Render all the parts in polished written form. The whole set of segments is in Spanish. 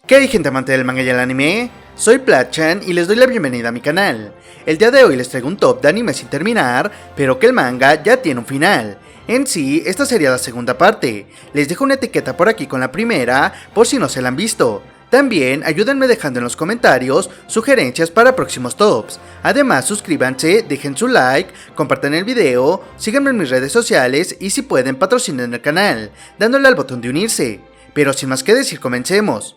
¿Qué hay, gente amante del manga y el anime? Soy Platchan y les doy la bienvenida a mi canal. El día de hoy les traigo un top de anime sin terminar, pero que el manga ya tiene un final. En sí, esta sería la segunda parte. Les dejo una etiqueta por aquí con la primera, por si no se la han visto. También ayúdenme dejando en los comentarios sugerencias para próximos tops. Además, suscríbanse, dejen su like, compartan el video, síganme en mis redes sociales y si pueden patrocinen el canal, dándole al botón de unirse. Pero sin más que decir, comencemos.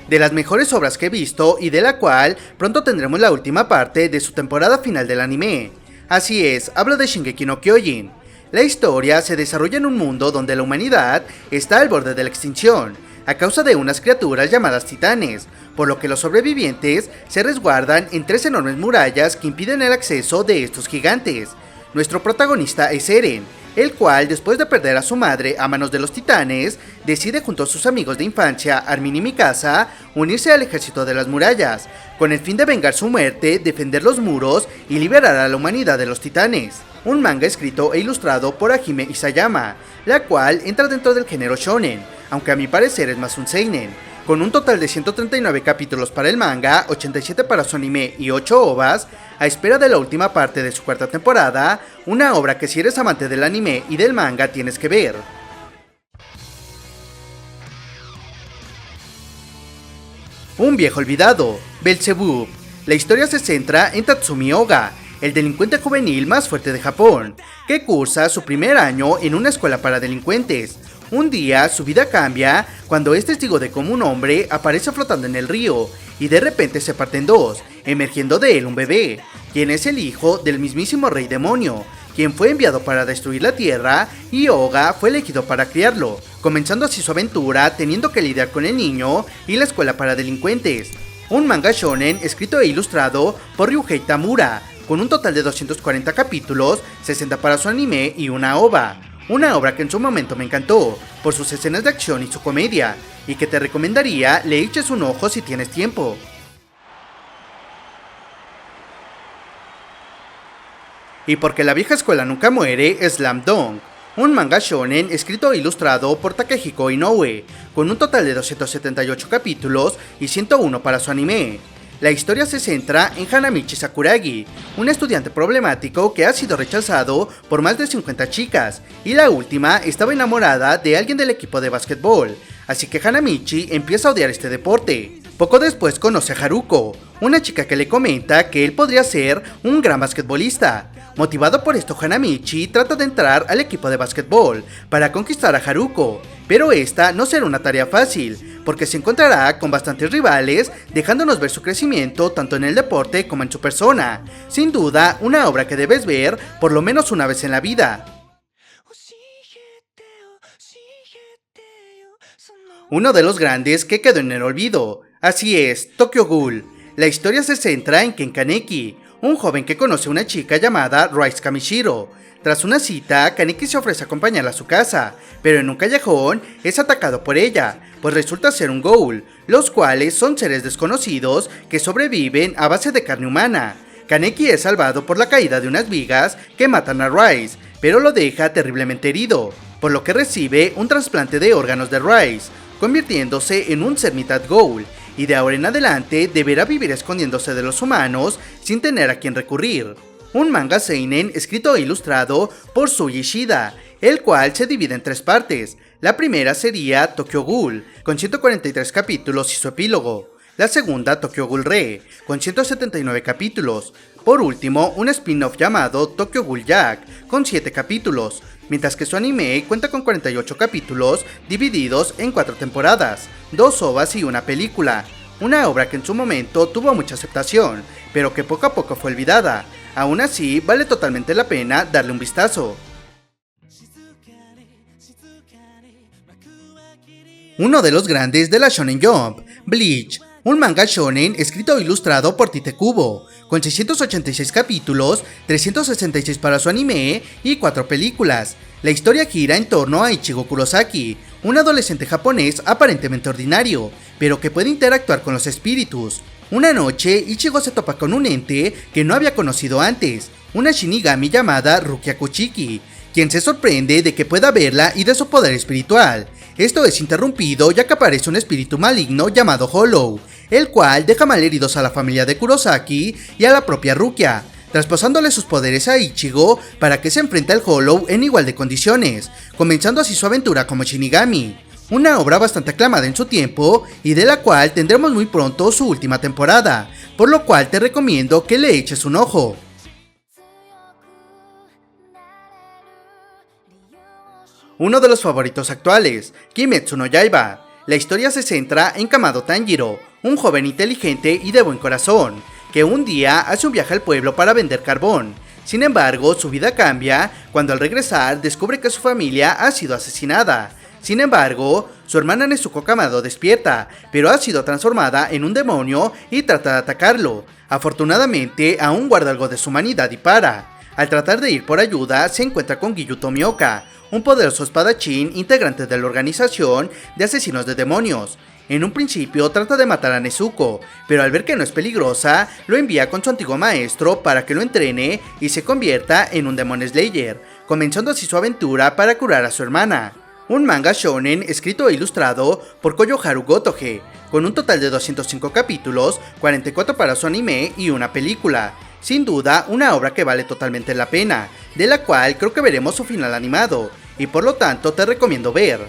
De las mejores obras que he visto y de la cual pronto tendremos la última parte de su temporada final del anime. Así es, hablo de Shingeki no Kyojin. La historia se desarrolla en un mundo donde la humanidad está al borde de la extinción, a causa de unas criaturas llamadas titanes, por lo que los sobrevivientes se resguardan en 3 enormes murallas que impiden el acceso de estos gigantes. Nuestro protagonista es Eren, el cual, después de perder a su madre a manos de los titanes, decide junto a sus amigos de infancia, Armin y Mikasa, unirse al ejército de las murallas, con el fin de vengar su muerte, defender los muros y liberar a la humanidad de los titanes. Un manga escrito e ilustrado por Hajime Isayama, la cual entra dentro del género shonen, aunque a mi parecer es más un seinen. Con un total de 139 capítulos para el manga, 87 para su anime y 8 ovas, a espera de la última parte de su cuarta temporada, una obra que si eres amante del anime y del manga tienes que ver. Un viejo olvidado, Belzebub. La historia se centra en Tatsumi Oga, el delincuente juvenil más fuerte de Japón, que cursa su primer año en una escuela para delincuentes. Un día su vida cambia cuando es testigo de cómo un hombre aparece flotando en el río y de repente se parte en dos, emergiendo de él un bebé, quien es el hijo del mismísimo rey demonio, quien fue enviado para destruir la tierra y Oga fue elegido para criarlo, comenzando así su aventura teniendo que lidiar con el niño y la escuela para delincuentes. Un manga shonen escrito e ilustrado por Ryuhei Tamura, con un total de 240 capítulos, 60 para su anime y una ova. Una obra que en su momento me encantó, por sus escenas de acción y su comedia, y que te recomendaría le eches un ojo si tienes tiempo. Y porque la vieja escuela nunca muere, Slam Dunk. Un manga shonen escrito e ilustrado por Takehiko Inoue, con un total de 278 capítulos y 101 para su anime. La historia se centra en Hanamichi Sakuragi, un estudiante problemático que ha sido rechazado por más de 50 chicas, y la última estaba enamorada de alguien del equipo de básquetbol, así que Hanamichi empieza a odiar este deporte. Poco después conoce a Haruko, una chica que le comenta que él podría ser un gran basquetbolista. Motivado por esto, Hanamichi trata de entrar al equipo de básquetbol para conquistar a Haruko, pero esta no será una tarea fácil, porque se encontrará con bastantes rivales, dejándonos ver su crecimiento tanto en el deporte como en su persona. Sin duda, una obra que debes ver por lo menos una vez en la vida. Uno de los grandes que quedó en el olvido, así es, Tokyo Ghoul. La historia se centra en Ken Kaneki, un joven que conoce a una chica llamada Rise Kamishiro. Tras una cita, Kaneki se ofrece a acompañarla a su casa, pero en un callejón es atacado por ella, pues resulta ser un ghoul, los cuales son seres desconocidos que sobreviven a base de carne humana. Kaneki es salvado por la caída de unas vigas que matan a Rise, pero lo deja terriblemente herido, por lo que recibe un trasplante de órganos de Rise, convirtiéndose en un ser mitad ghoul, y de ahora en adelante deberá vivir escondiéndose de los humanos sin tener a quien recurrir. Un manga seinen escrito e ilustrado por Shuji Ishida, el cual se divide en 3 partes. La primera sería Tokyo Ghoul, con 143 capítulos y su epílogo. La segunda, Tokyo Ghoul Re, con 179 capítulos. Por último, un spin-off llamado Tokyo Ghoul Jack, con 7 capítulos, mientras que su anime cuenta con 48 capítulos divididos en 4 temporadas, 2 ovas y una película. Una obra que en su momento tuvo mucha aceptación, pero que poco a poco fue olvidada. Aún así, vale totalmente la pena darle un vistazo. Uno de los grandes de la Shonen Jump, Bleach, un manga shonen escrito e ilustrado por Tite Kubo, con 686 capítulos, 366 para su anime y 4 películas. La historia gira en torno a Ichigo Kurosaki, un adolescente japonés aparentemente ordinario, pero que puede interactuar con los espíritus. Una noche, Ichigo se topa con un ente que no había conocido antes, una Shinigami llamada Rukia Kuchiki, quien se sorprende de que pueda verla y de su poder espiritual. Esto es interrumpido ya que aparece un espíritu maligno llamado Hollow, el cual deja malheridos a la familia de Kurosaki y a la propia Rukia, traspasándole sus poderes a Ichigo para que se enfrente al Hollow en igual de condiciones, comenzando así su aventura como Shinigami. Una obra bastante aclamada en su tiempo y de la cual tendremos muy pronto su última temporada, por lo cual te recomiendo que le eches un ojo. Uno de los favoritos actuales, Kimetsu no Yaiba. La historia se centra en Kamado Tanjiro, un joven inteligente y de buen corazón, que un día hace un viaje al pueblo para vender carbón. Sin embargo, su vida cambia cuando al regresar descubre que su familia ha sido asesinada. Sin embargo, su hermana Nezuko Kamado despierta, pero ha sido transformada en un demonio y trata de atacarlo. Afortunadamente, aún guarda algo de su humanidad y para. Al tratar de ir por ayuda, se encuentra con Giyu Tomioka, un poderoso espadachín integrante de la organización de asesinos de demonios. En un principio trata de matar a Nezuko, pero al ver que no es peligrosa, lo envía con su antiguo maestro para que lo entrene y se convierta en un Demon Slayer, comenzando así su aventura para curar a su hermana. Un manga shonen escrito e ilustrado por Koyoharu Gotoge, con un total de 205 capítulos, 44 para su anime y una película. Sin duda, una obra que vale totalmente la pena, de la cual creo que veremos su final animado, y por lo tanto te recomiendo ver.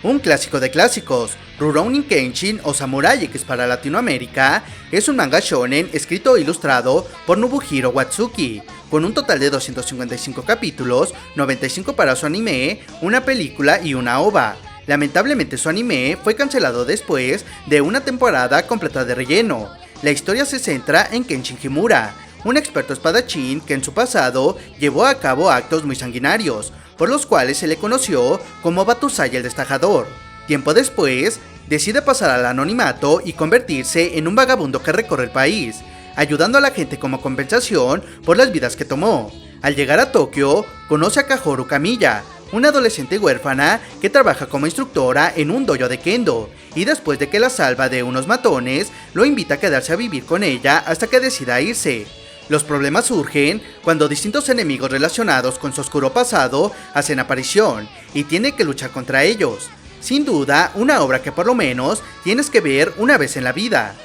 Un clásico de clásicos, Rurouni Kenshin o Samurai X para Latinoamérica, es un manga shonen escrito e ilustrado por Nobuhiro Watsuki, con un total de 255 capítulos, 95 para su anime, una película y una OVA. Lamentablemente su anime fue cancelado después de una temporada completa de relleno. La historia se centra en Kenshin Himura, un experto espadachín que en su pasado llevó a cabo actos muy sanguinarios, por los cuales se le conoció como Batusai el Destajador. Tiempo después, decide pasar al anonimato y convertirse en un vagabundo que recorre el país, ayudando a la gente como compensación por las vidas que tomó. Al llegar a Tokio, conoce a Kahoru Kamiya, una adolescente huérfana que trabaja como instructora en un dojo de kendo, y después de que la salva de unos matones, lo invita a quedarse a vivir con ella hasta que decida irse. Los problemas surgen cuando distintos enemigos relacionados con su oscuro pasado hacen aparición, y tiene que luchar contra ellos. Sin duda, una obra que por lo menos tienes que ver una vez en la vida.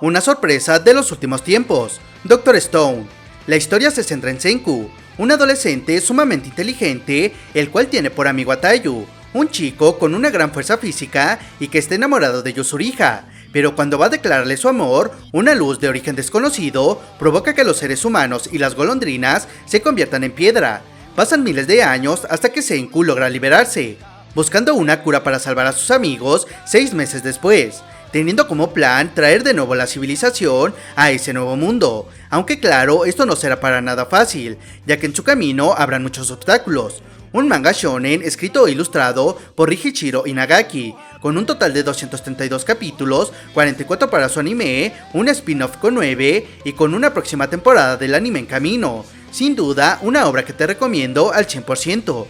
Una sorpresa de los últimos tiempos, Dr. Stone. La historia se centra en Senku, un adolescente sumamente inteligente, el cual tiene por amigo a Taiyu, un chico con una gran fuerza física y que está enamorado de Yuzuriha, pero cuando va a declararle su amor, una luz de origen desconocido provoca que los seres humanos y las golondrinas se conviertan en piedra. Pasan miles de años hasta que Senku logra liberarse, buscando una cura para salvar a sus amigos 6 meses después, teniendo como plan traer de nuevo la civilización a ese nuevo mundo, aunque claro, esto no será para nada fácil, ya que en su camino habrán muchos obstáculos. Un manga shonen escrito e ilustrado por Riichiro Inagaki, con un total de 232 capítulos, 44 para su anime, un spin-off con 9 y con una próxima temporada del anime en camino. Sin duda, una obra que te recomiendo al 100%.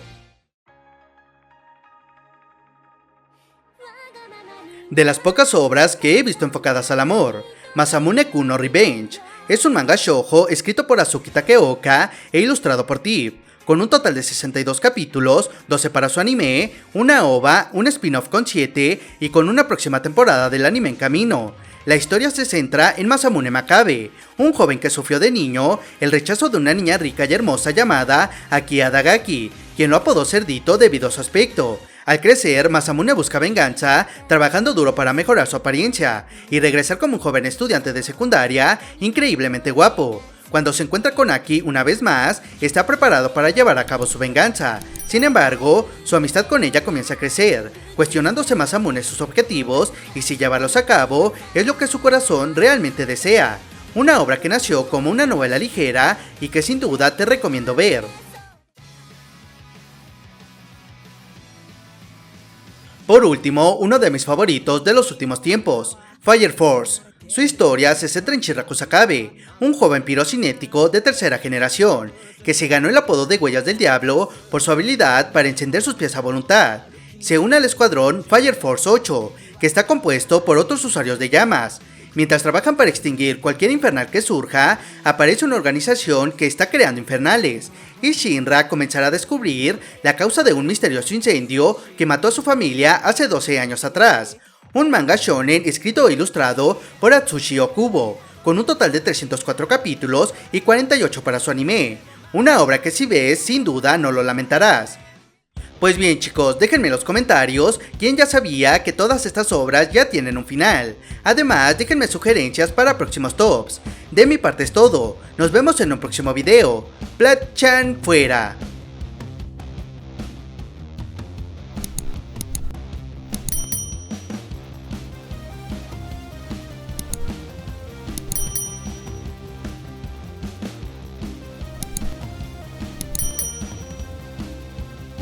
De las pocas obras que he visto enfocadas al amor, Masamune-kun no Revenge es un manga shoujo escrito por Azuki Takeoka e ilustrado por Tip, con un total de 62 capítulos, 12 para su anime, una OVA, un spin-off con 7 y con una próxima temporada del anime en camino. La historia se centra en Masamune Makabe, un joven que sufrió de niño el rechazo de una niña rica y hermosa llamada Aki Adagaki, quien lo apodó Cerdito debido a su aspecto. Al crecer, Masamune busca venganza, trabajando duro para mejorar su apariencia y regresar como un joven estudiante de secundaria increíblemente guapo. Cuando se encuentra con Aki una vez más, está preparado para llevar a cabo su venganza. Sin embargo, su amistad con ella comienza a crecer, cuestionándose Masamune sus objetivos y si llevarlos a cabo es lo que su corazón realmente desea. Una obra que nació como una novela ligera y que sin duda te recomiendo ver. Por último, uno de mis favoritos de los últimos tiempos, Fire Force. Su historia se centra en Shiraku Sakabe, un joven pirocinético de tercera generación, que se ganó el apodo de Huellas del Diablo por su habilidad para encender sus pies a voluntad. Se une al escuadrón Fire Force 8, que está compuesto por otros usuarios de llamas. Mientras trabajan para extinguir cualquier infernal que surja, aparece una organización que está creando infernales, y Shinra comenzará a descubrir la causa de un misterioso incendio que mató a su familia hace 12 años atrás. Un manga shonen escrito e ilustrado por Atsushi Okubo, con un total de 304 capítulos y 48 para su anime. Una obra que si ves, sin duda no lo lamentarás. Pues bien chicos, déjenme en los comentarios quién ya sabía que todas estas obras ya tienen un final. Además, déjenme sugerencias para próximos tops. De mi parte es todo, nos vemos en un próximo video. Platchan fuera.